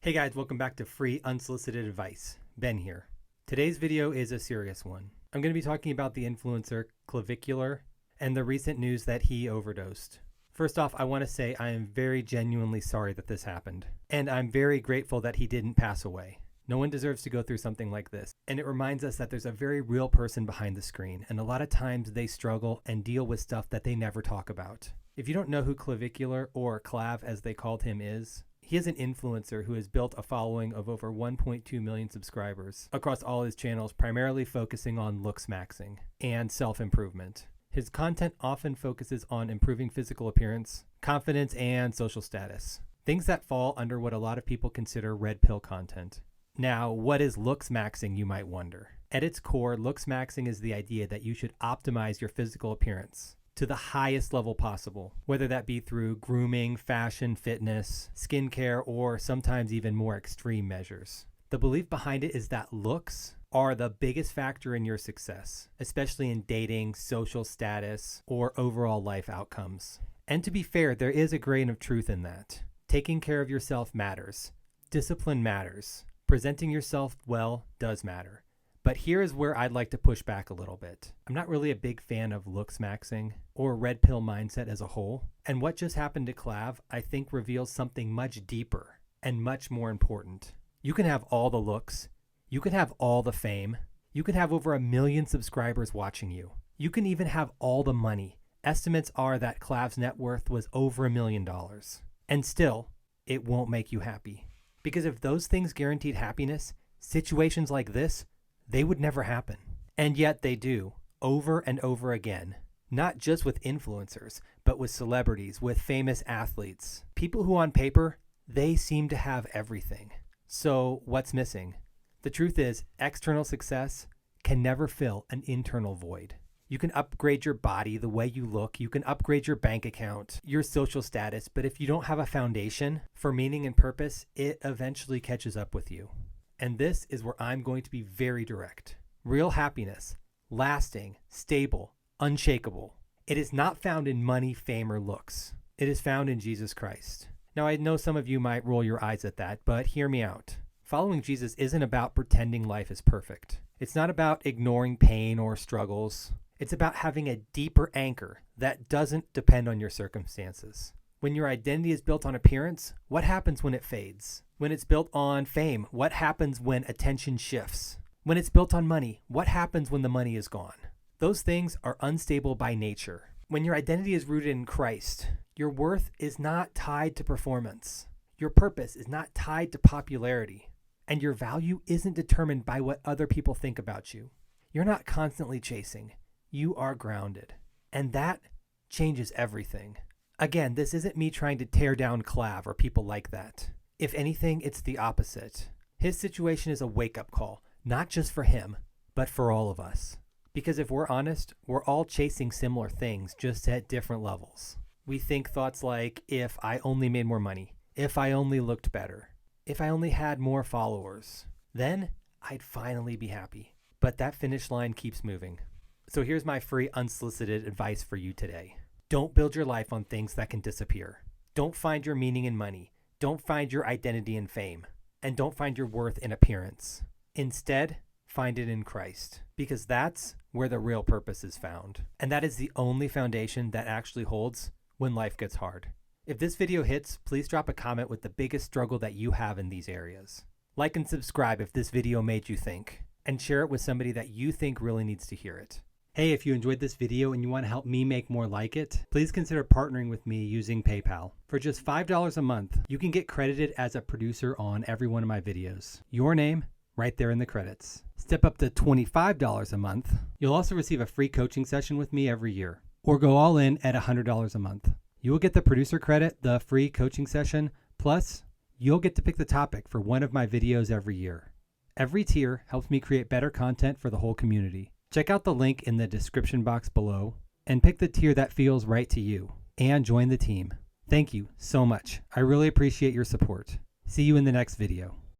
Hey guys, welcome back to Free Unsolicited Advice. Ben here. Today's video is a serious one. I'm going to be talking about the influencer Clavicular and the recent news that he overdosed. First off, I want to say I am very genuinely sorry that this happened. And I'm very grateful that he didn't pass away. No one deserves to go through something like this. And it reminds us that there's a very real person behind the screen. And a lot of times they struggle and deal with stuff that they never talk about. If you don't know who Clavicular, or Clav as they called him, is, he is an influencer who has built a following of over 1.2 million subscribers across all his channels, primarily focusing on looks maxing and self-improvement. His content often focuses on improving physical appearance, confidence, and social status. Things that fall under what a lot of people consider red pill content. Now, what is looks maxing, you might wonder? At its core, looks maxing is the idea that you should optimize your physical appearance to the highest level possible, whether that be through grooming, fashion, fitness, skincare, or sometimes even more extreme measures. The belief behind it is that looks are the biggest factor in your success, especially in dating, social status, or overall life outcomes. And to be fair, there is a grain of truth in that. Taking care of yourself matters. Discipline matters. Presenting yourself well does matter. But here is where I'd like to push back a little bit. I'm not really a big fan of looks maxing or red pill mindset as a whole. And what just happened to Clav, I think, reveals something much deeper and much more important. You can have all the looks. You can have all the fame. You can have over 1 million subscribers watching you. You can even have all the money. Estimates are that Clav's net worth was over $1 million. And still, it won't make you happy. Because if those things guaranteed happiness, situations like this, they would never happen. And yet they do, over and over again. Not just with influencers, but with celebrities, with famous athletes. People who on paper, they seem to have everything. So what's missing? The truth is, external success can never fill an internal void. You can upgrade your body, the way you look. You can upgrade your bank account, your social status. But if you don't have a foundation for meaning and purpose, it eventually catches up with you. And this is where I'm going to be very direct. Real happiness, lasting, stable, unshakable. It is not found in money, fame, or looks. It is found in Jesus Christ. Now, I know some of you might roll your eyes at that, but hear me out. Following Jesus isn't about pretending life is perfect. It's not about ignoring pain or struggles. It's about having a deeper anchor that doesn't depend on your circumstances. When your identity is built on appearance, what happens when it fades? When it's built on fame, what happens when attention shifts? When it's built on money, what happens when the money is gone? Those things are unstable by nature. When your identity is rooted in Christ, your worth is not tied to performance. Your purpose is not tied to popularity. And your value isn't determined by what other people think about you. You're not constantly chasing. You are grounded. And that changes everything. Again, this isn't me trying to tear down Clav or people like that. If anything, it's the opposite. His situation is a wake-up call, not just for him, but for all of us. Because if we're honest, we're all chasing similar things, just at different levels. We think thoughts like, if I only made more money, if I only looked better, if I only had more followers, then I'd finally be happy. But that finish line keeps moving. So here's my free unsolicited advice for you today. Don't build your life on things that can disappear. Don't find your meaning in money. Don't find your identity in fame. And don't find your worth in appearance. Instead, find it in Christ. Because that's where the real purpose is found. And that is the only foundation that actually holds when life gets hard. If this video hits, please drop a comment with the biggest struggle that you have in these areas. Like and subscribe if this video made you think. And share it with somebody that you think really needs to hear it. Hey, if you enjoyed this video and you want to help me make more like it, please consider partnering with me using PayPal. For just $5 a month, you can get credited as a producer on every one of my videos. Your name, right there in the credits. Step up to $25 a month. You'll also receive a free coaching session with me every year. Or go all in at $100 a month. You will get the producer credit, the free coaching session, plus you'll get to pick the topic for one of my videos every year. Every tier helps me create better content for the whole community. Check out the link in the description box below and pick the tier that feels right to you and join the team. Thank you so much. I really appreciate your support. See you in the next video.